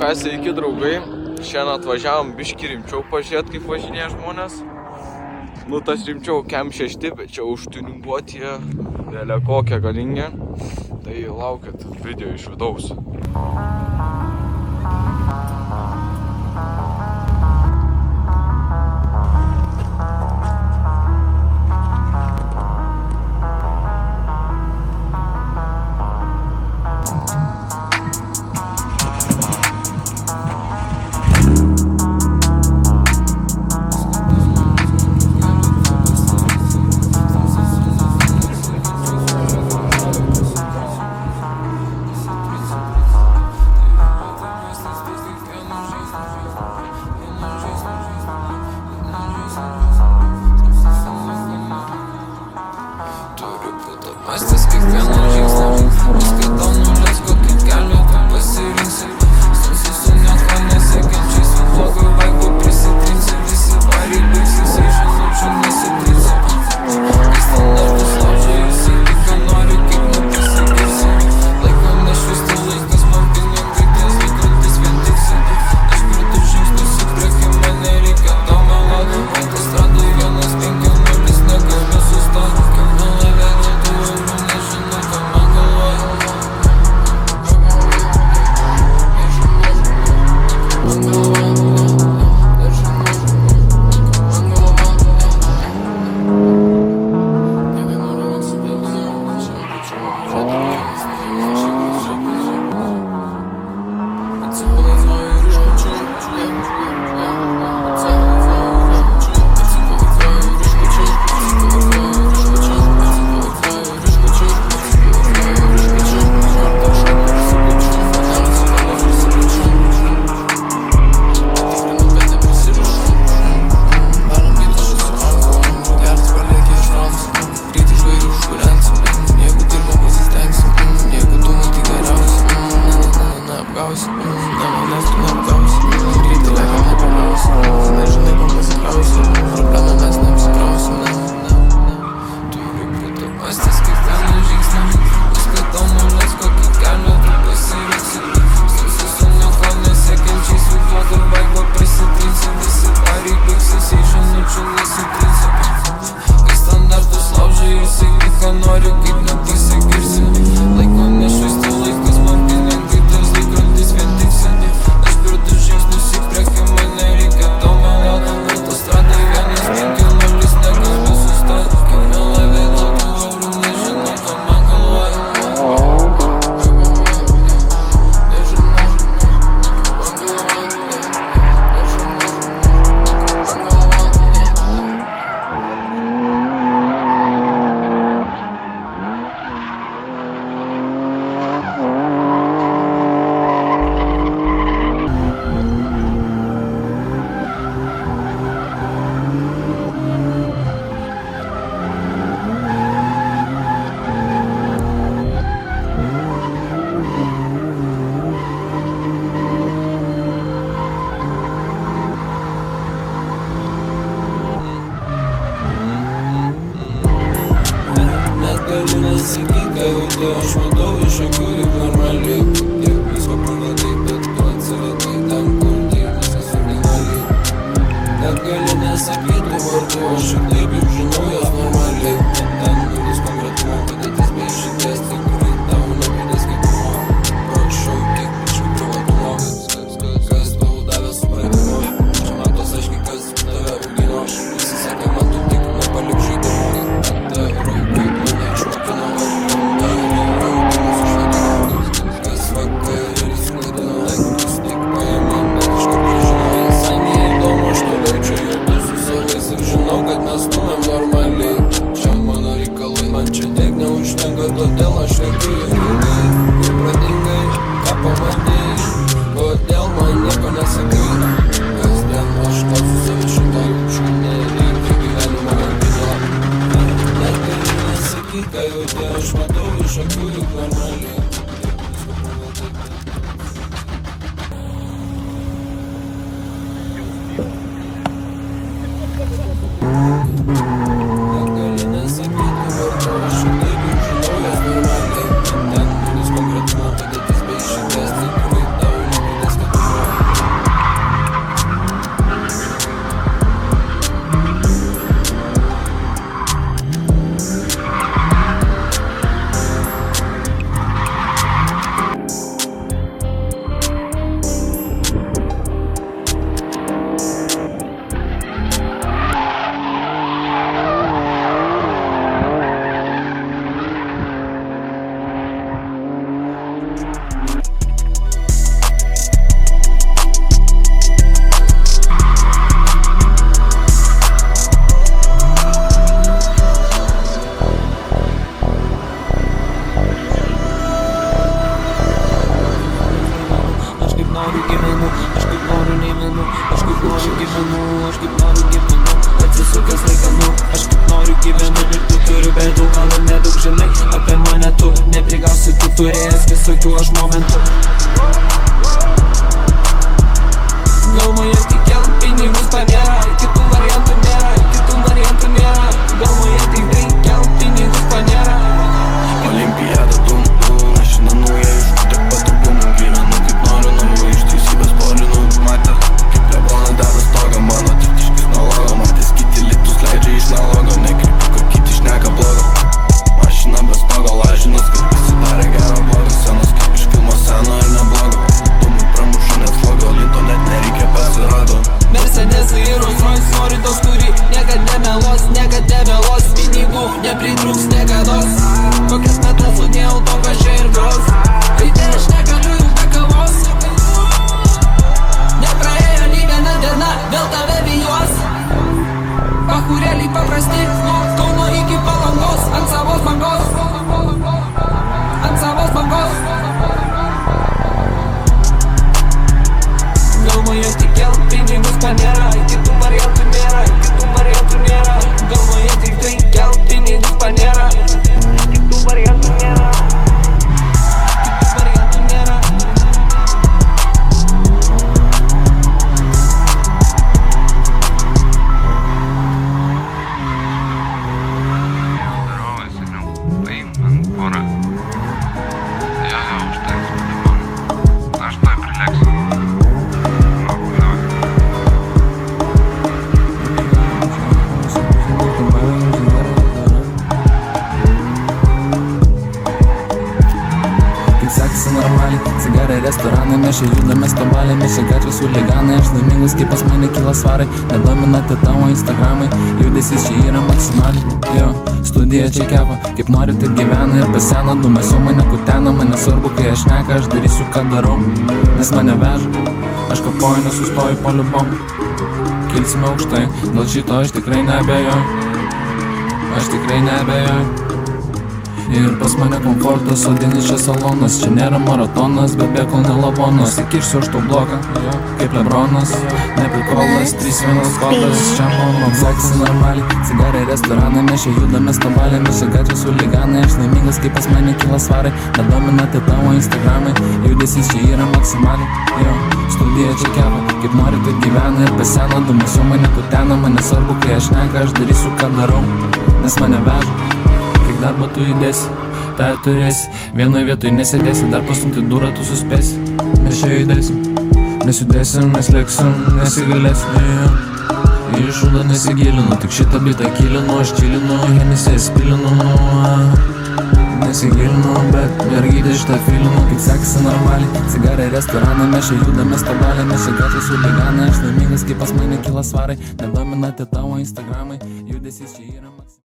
Sveiki draugai, šiandien atvažiavom biškį rimčiau pažiūrėti, kaip važinėja žmonės. Nu, tas rimčiau Kem 6, bet čia užtuninguoti jie, dėlė kokie galingi. Tai laukit video iš vidaus. Mastas kiekvieną žingsnį, paskaitau nulės kokį kelią tu pasirinksi. Stumsi su nieko nesiekiančiais, su blogu vaiku prisitrinsi. Visi variai baigsis, žinučių nesitrinsi. Kai standartus laužia, visi ką nori, kaip nepasigirsi. Laiko nešvisti laikas, man pinigai ties laikrodis vien tiksi. Aš pridu žingsnius į priekį, man nereikia tau meluoti. Autostradoj 150 negaliu sustoti. Galiu nesakyt, ką jauti, aš matau iš akių juk normaliai. Tiek visko pragadai, bet tu atsiradai ten, kur dėjimas nesurinaliai. Net galiu nesakyt tų vardų, aš juk taip jau žinau jos normaliai. Ten nulis konkretumo, padėtis be išeities, tikrai tau nepridės skaitumo. Prašau, kiek prašau privatumo, kas tau davė supratimo. Čia matos aiškiai, kas tave augino. Visi sakė, man tu tik nepalik žaidimo. Todėl aš nekiu ilgai ir pradingai, ką pamatei, kodėl man nieko nesakai. Kasdien aš tau su savi šitą jaučiu, nereikia gyvenimo valdymo. Net galiu nesakyt, ką jauti, aš matau iš akių juk normaliai. gyvenu, aš kaip noriu neimenu, aš kaip noriu gyvenu, aš kaip noriu gyvenu, atsisukęs laikanu, aš kaip noriu gyvenu ir tu turiu bėdų, gal ir nedaug žinai apie mane tu, neprigausi tu turėjęs visokių aš momentų. Galvoje tik kelt pinigus panėra, kitų variantų nėra, galvoje tik kelt pinigus panėra. Olimpiada dum, aš šiandien nauja iš tiek patobumų, gyvenu kaip noriu namų, iš teisybės polinu. Matė, kaip Lebronas deda stogą, mano tritiškis nalogo, matęs kiti litus leidžia iš nalogo, nekreipiu, kad kiti šneka blogo. Mašina be stogo, lažinas, kad pasidarė gero blogo, senos kaip iš filmo seno ir neblogo. Dūmų pramuša net slogo, lito net nereikia pasirado. Mercedesai ir Rolls Royce, nori tos, kuri niekad nemelos, pinigų nepritrūks niekados. Kokias metas sudėjau to, ką čia ir gros. Ryte aš negaliu jau be kavos. Nepraėjo nei viena diena, vėl tave vijos. Bachūrėliai paprasti, nuo Kauno iki Palangos, ant savos bangos. Galvoje tik kelt pinigus panėra, kitų variantų nėra, galvoje tik tai kelt pinigus panėra, kitų variantų nėra. Здорово, сыграл. Поим, пора. Я užteks man. Aš tuoj prileksiu. Sekasi normaliai, cigarai, restoranai, mes čia judame stabaliai, mes čia gatvės huliganai, aš laimingas, kaip pas mane kyla svarai, nedomina tavo Instagramai, judesys čia yra maksimaliai, jo, studija čia kepa, kaip nori taip gyvena ir pasena, mes jau mane kutena, mane svarbu, kai aš šneka, aš darysiu, ką darau, nes mane veža, aš kapoju, nesustoju po liubom, kilsime aukštai, dėl šito aš tikrai neabejoju. Ir pas mane komfortas, sodinis čia salonas, čia nėra maratonas, bet bėgo nelavonas, įkirsiu aš tau bloką, kaip Lebronas, neprikolas, 3-1 kodas, čia mano. Sekasi normaliai, cigarai, restoranai, mes čia judame stabaliai, mes čia gatvės huliganai, aš laimingas, kaip pas mane kyla svarai, nedomina tavo Instagramai, judesys čia yra maksimaliai, jo, studija čia kepa, kaip nori taip gyvena ir pasena, mes jau mane kutena, mane svarbu, kai aš šneka, aš darysiu, ką darau, nes mane veža. Darbą tu įdėsi, tą turėsi, vienoje vietoje nesėdėsi, dar pastumti durą tu suspėsi. Mes čia judėsim, mes judėsim, mes lėksim, nesigalėsim. Į šūdą nesigilinu, tik šitą bitą kilinu, aš čilinu, Henisę spilinu. Nesigilinu, bet mergytė šitą filinu. Kaip sekasi normaliai, cigarai, restoranai, mes čia judame stabaliai, mes čia gatvės huliganai, aš laimingas, kaip pas mane kyla svarai, nedomina tavo Instagramai, judesys čia yra maksimaliai.